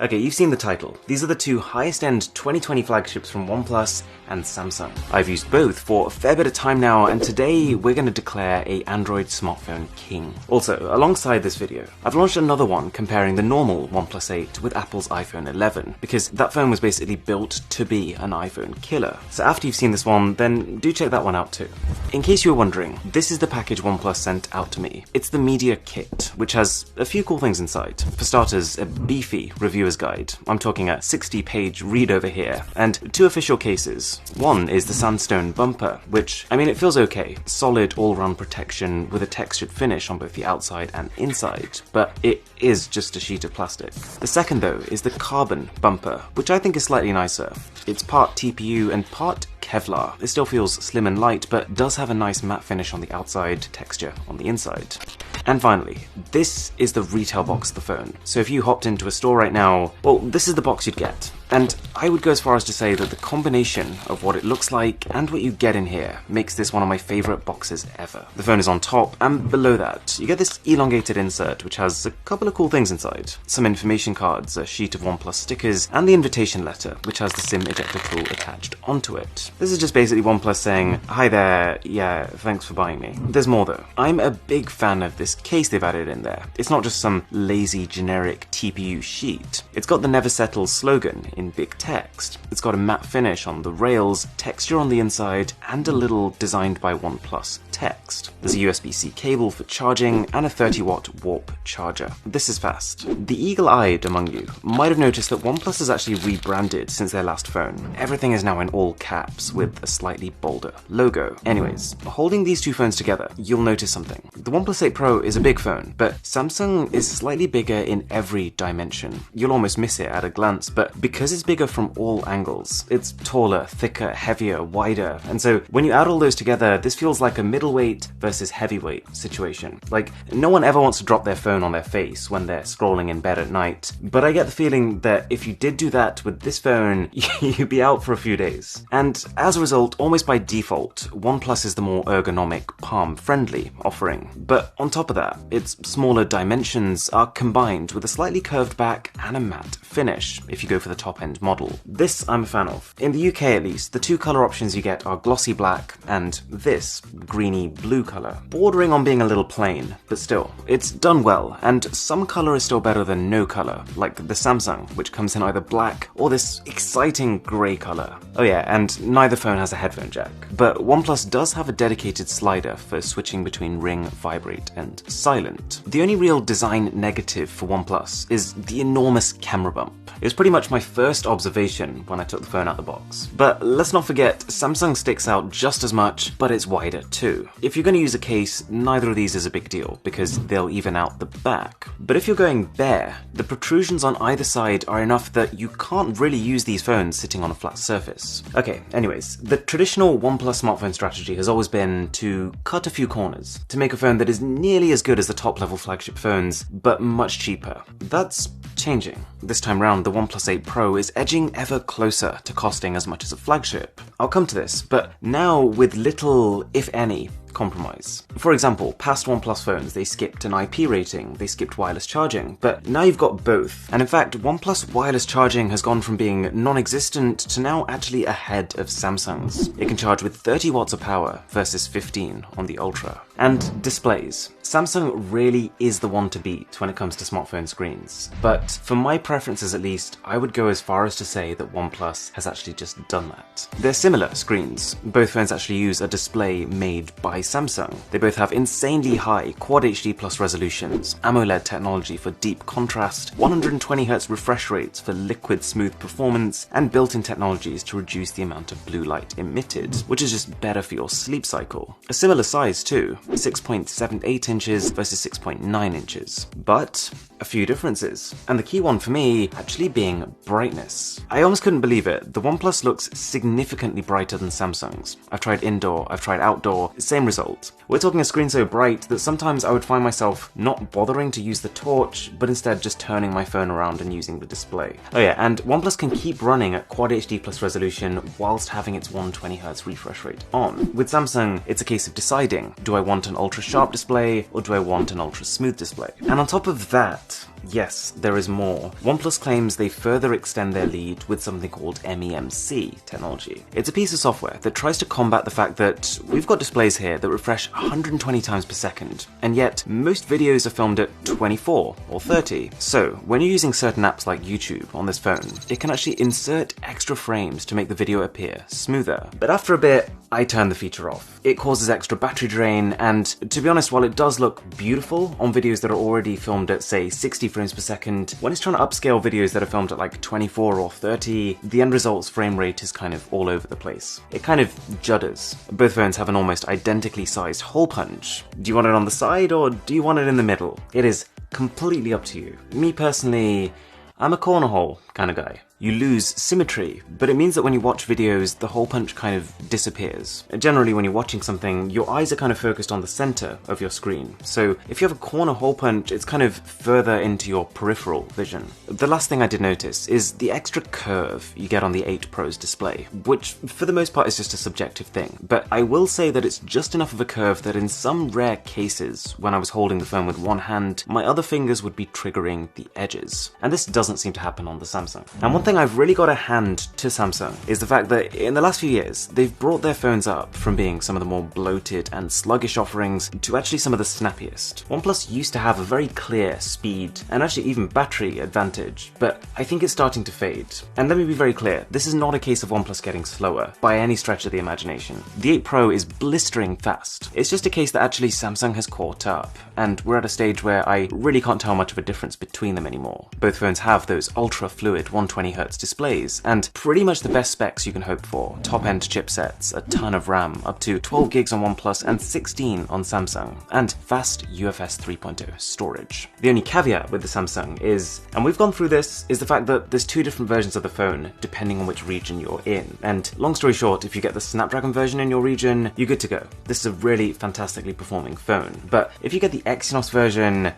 Okay, you've seen the title. These are the two highest-end 2020 flagships from OnePlus and Samsung. I've used both for a fair bit of time now, and today we're going to declare a Android smartphone king. Also, alongside this video, I've launched another one comparing the normal OnePlus 8 with Apple's iPhone 11, because that phone was basically built to be an iPhone killer. So after you've seen this one, then do check that one out too. In case you were wondering, this is the package OnePlus sent out to me. It's the Media Kit, which has a few cool things inside. For starters, a beefy reviewer's guide. I'm talking a 60-page read over here, and two official cases. One is the sandstone bumper, which, I mean, it feels okay. Solid all-round protection with a textured finish on both the outside and inside, but it is just a sheet of plastic. The second, though, is the carbon bumper, which I think is slightly nicer. It's part TPU and part Kevlar. It still feels slim and light, but does have a nice matte finish on the outside, texture on the inside. And finally, this is the retail box of the phone. So if you hopped into a store right now, well, this is the box you'd get. And I would go as far as to say that the combination of what it looks like and what you get in here makes this one of my favorite boxes ever. The phone is on top, and below that, you get this elongated insert which has a couple of cool things inside. Some information cards, a sheet of OnePlus stickers, and the invitation letter, which has the SIM ejector tool attached onto it. This is just basically OnePlus saying, hi there, yeah, thanks for buying me. There's more though. I'm a big fan of this case they've added in there. It's not just some lazy generic TPU sheet. It's got the Never Settle slogan in big text. It's got a matte finish on the rails, texture on the inside, and a little designed by OnePlus text. There's a USB-C cable for charging and a 30-watt warp charger. This is fast. The eagle-eyed among you might have noticed that OnePlus has actually rebranded since their last phone. Everything is now in all caps with a slightly bolder logo. Anyways, holding these two phones together, you'll notice something. The OnePlus 8 Pro is a big phone, but Samsung is slightly bigger in every dimension. You'll almost miss it at a glance, but because it's bigger from all angles, it's taller, thicker, heavier, wider, and so when you add all those together, this feels like a middleweight versus heavyweight situation. Like, no one ever wants to drop their phone on their face when they're scrolling in bed at night, but I get the feeling that if you did do that with this phone, you'd be out for a few days. And as a result, almost by default, OnePlus is the more ergonomic, palm-friendly offering. But on top of that, its smaller dimensions are combined with a slightly curved back and a matte finish, if you go for the top-end model. This I'm a fan of. In the UK at least, the two colour options you get are glossy black and this greeny blue colour, bordering on being a little plain, but still, it's done well, and some colour is still better than no colour, like the Samsung, which comes in either black or this exciting grey colour. Oh yeah, and neither phone has a headphone jack, but OnePlus does have a dedicated slider for switching between ring, vibrate, and silent. The only real design negative for OnePlus is the enormous camera bump. It was pretty much my first observation when I took the phone out the box. But let's not forget, Samsung sticks out just as much, but it's wider too. If you're going to use a case, neither of these is a big deal, because they'll even out the back. But if you're going bare, the protrusions on either side are enough that you can't really use these phones sitting on a flat surface. Okay, anyways, the traditional OnePlus smartphone strategy has always been to cut a few corners, to make a phone that is nearly as good as the top-level flagship phones, but much cheaper. That's changing. This time round, the OnePlus 8 Pro is edging ever closer to costing as much as a flagship. I'll come to this, but now with little, if any, compromise. For example, past OnePlus phones, they skipped an IP rating, they skipped wireless charging, but now you've got both. And in fact, OnePlus wireless charging has gone from being non-existent to now actually ahead of Samsung's. It can charge with 30 watts of power versus 15 on the Ultra. And displays. Samsung really is the one to beat when it comes to smartphone screens. But for my preferences at least, I would go as far as to say that OnePlus has actually just done that. They're similar screens. Both phones actually use a display made by Samsung. They both have insanely high Quad HD Plus resolutions, AMOLED technology for deep contrast, 120Hz refresh rates for liquid smooth performance, and built-in technologies to reduce the amount of blue light emitted, which is just better for your sleep cycle. A similar size too, 6.78 inches versus 6.9 inches. But a few differences, and the key one for me actually being brightness. I almost couldn't believe it. The OnePlus looks significantly brighter than Samsung's. I've tried indoor, I've tried outdoor, same result. We're talking a screen so bright that sometimes I would find myself not bothering to use the torch, but instead just turning my phone around and using the display. Oh yeah, and OnePlus can keep running at Quad HD Plus resolution whilst having its 120Hz refresh rate on. With Samsung, it's a case of deciding, do I want an ultra sharp display or do I want an ultra smooth display? And on top of that, But yes, there is more. OnePlus claims they further extend their lead with something called MEMC technology. It's a piece of software that tries to combat the fact that we've got displays here that refresh 120 times per second, and yet most videos are filmed at 24 or 30. So when you're using certain apps like YouTube on this phone, it can actually insert extra frames to make the video appear smoother. But after a bit, I turn the feature off. It causes extra battery drain, and to be honest, while it does look beautiful on videos that are already filmed at, say, 60 frames per second, when it's trying to upscale videos that are filmed at like 24 or 30, the end result's frame rate is kind of all over the place. It kind of judders. Both phones have an almost identically sized hole punch. Do you want it on the side or do you want it in the middle? It is completely up to you. Me personally, I'm a corner hole kind of guy. You lose symmetry, but it means that when you watch videos, the hole punch kind of disappears. Generally, when you're watching something, your eyes are kind of focused on the center of your screen. So if you have a corner hole punch, it's kind of further into your peripheral vision. The last thing I did notice is the extra curve you get on the 8 Pro's display, which for the most part is just a subjective thing. But I will say that it's just enough of a curve that in some rare cases, when I was holding the phone with one hand, my other fingers would be triggering the edges. And this doesn't seem to happen on the Samsung. And one thing I've really got to hand to Samsung is the fact that in the last few years, they've brought their phones up from being some of the more bloated and sluggish offerings to actually some of the snappiest. OnePlus used to have a very clear speed and actually even battery advantage, but I think it's starting to fade. And let me be very clear, this is not a case of OnePlus getting slower by any stretch of the imagination. The 8 Pro is blistering fast. It's just a case that actually Samsung has caught up, and we're at a stage where I really can't tell much of a difference between them anymore. Both phones have those ultra-fluid 120Hz displays, and pretty much the best specs you can hope for. Top-end chipsets, a ton of RAM, up to 12 gigs on OnePlus and 16 on Samsung, and fast UFS 3.0 storage. The only caveat with the Samsung is, and we've gone through this, is the fact that there's 2 different versions of the phone depending on which region you're in. And long story short, if you get the Snapdragon version in your region, you're good to go. This is a really fantastically performing phone. But if you get the Exynos version,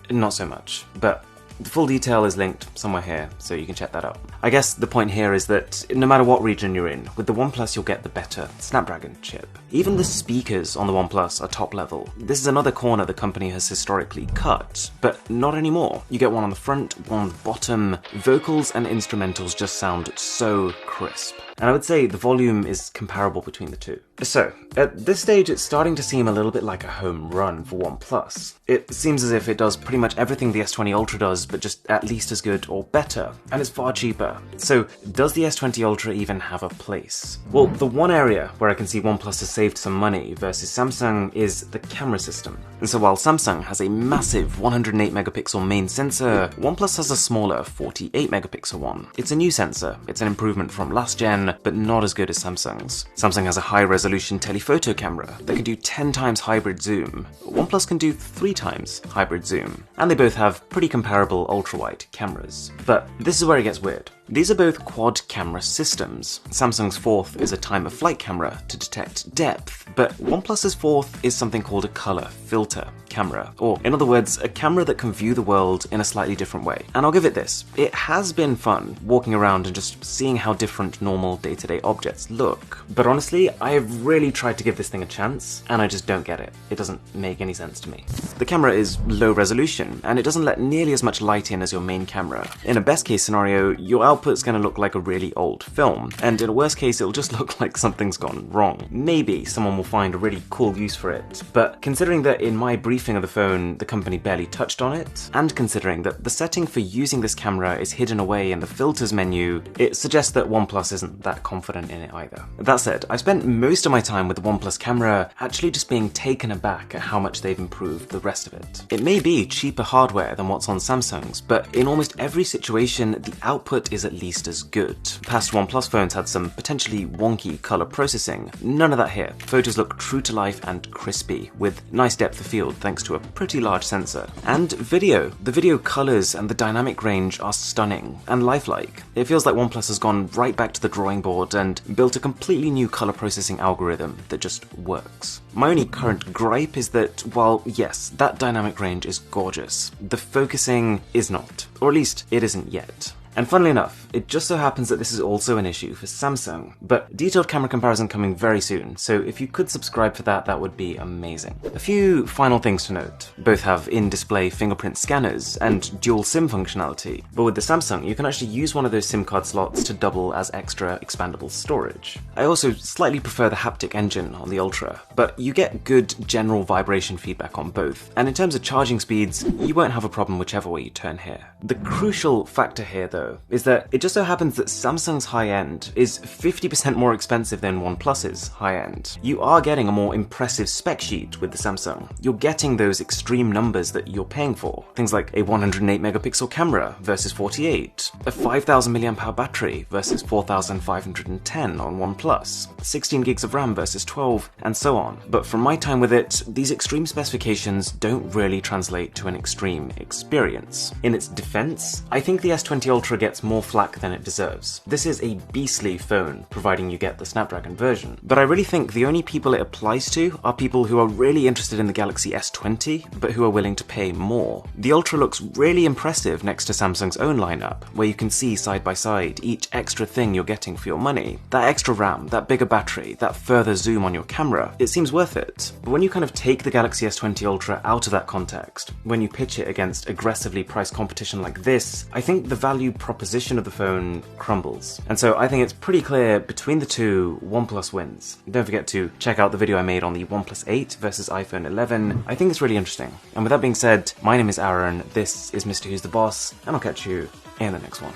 not so much. But the full detail is linked somewhere here, so you can check that out. I guess the point here is that no matter what region you're in, with the OnePlus you'll get the better Snapdragon chip. Even the speakers on the OnePlus are top level. This is another corner the company has historically cut, but not anymore. You get one on the front, one on the bottom. Vocals and instrumentals just sound so crisp. And I would say the volume is comparable between the two. So, at this stage it's starting to seem a little bit like a home run for OnePlus. It seems as if it does pretty much everything the S20 Ultra does, but just at least as good or better, and it's far cheaper. So, does the S20 Ultra even have a place? Well, the one area where I can see OnePlus has saved some money versus Samsung is the camera system. And so while Samsung has a massive 108 megapixel main sensor, OnePlus has a smaller 48 megapixel one. It's a new sensor, it's an improvement from last gen, but not as good as Samsung's. Samsung has a high-resolution telephoto camera that can do 10 times hybrid zoom. OnePlus can do 3 times hybrid zoom. And they both have pretty comparable ultra-wide cameras. But this is where it gets weird. These are both quad camera systems. Samsung's fourth is a time-of-flight camera to detect depth, but OnePlus's fourth is something called a color filter camera, or in other words, a camera that can view the world in a slightly different way. And I'll give it this, it has been fun walking around and just seeing how different normal day-to-day objects look. But honestly, I have really tried to give this thing a chance, and I just don't get it. It doesn't make any sense to me. The camera is low resolution, and it doesn't let nearly as much light in as your main camera. In a best-case scenario, your output's going to look like a really old film, and in a worst case, it'll just look like something's gone wrong. Maybe someone will find a really cool use for it, but considering that in my briefing of the phone, the company barely touched on it, and considering that the setting for using this camera is hidden away in the filters menu, it suggests that OnePlus isn't that confident in it either. That said, I spent most of my time with the OnePlus camera actually just being taken aback at how much they've improved the rest of it. It may be cheaper hardware than what's on Samsung's, but in almost every situation, the output is at least as good. Past OnePlus phones had some potentially wonky color processing. None of that here. Photos look true to life and crispy, with nice depth of field thanks to a pretty large sensor. And video. The video colors and the dynamic range are stunning and lifelike. It feels like OnePlus has gone right back to the drawing board and built a completely new color processing algorithm that just works. My only current gripe is that while yes, that dynamic range is gorgeous, the focusing is not. Or at least it isn't yet. And funnily enough, it just so happens that this is also an issue for Samsung, but detailed camera comparison coming very soon, so if you could subscribe for that, that would be amazing. A few final things to note. Both have in-display fingerprint scanners and dual SIM functionality, but with the Samsung, you can actually use one of those SIM card slots to double as extra expandable storage. I also slightly prefer the haptic engine on the Ultra, but you get good general vibration feedback on both, and in terms of charging speeds, you won't have a problem whichever way you turn here. The crucial factor here, though, is that it just so happens that Samsung's high-end is 50% more expensive than OnePlus's high-end. You are getting a more impressive spec sheet with the Samsung. You're getting those extreme numbers that you're paying for. Things like a 108 megapixel camera versus 48, a 5000 mAh battery versus 4510 on OnePlus, 16 gigs of RAM versus 12, and so on. But from my time with it, these extreme specifications don't really translate to an extreme experience. In its defense, I think the S20 Ultra gets more flack than it deserves. This is a beastly phone, providing you get the Snapdragon version, but I really think the only people it applies to are people who are really interested in the Galaxy S20, but who are willing to pay more. The Ultra looks really impressive next to Samsung's own lineup, where you can see side by side each extra thing you're getting for your money. That extra RAM, that bigger battery, that further zoom on your camera, it seems worth it. But when you kind of take the Galaxy S20 Ultra out of that context, when you pitch it against aggressively priced competition like this, I think the value proposition of the phone crumbles. And so I think it's pretty clear between the two, OnePlus wins. Don't forget to check out the video I made on the OnePlus 8 versus iPhone 11. I think it's really interesting. And with that being said, my name is Aaron, this is Mr. Who's the Boss, and I'll catch you in the next one.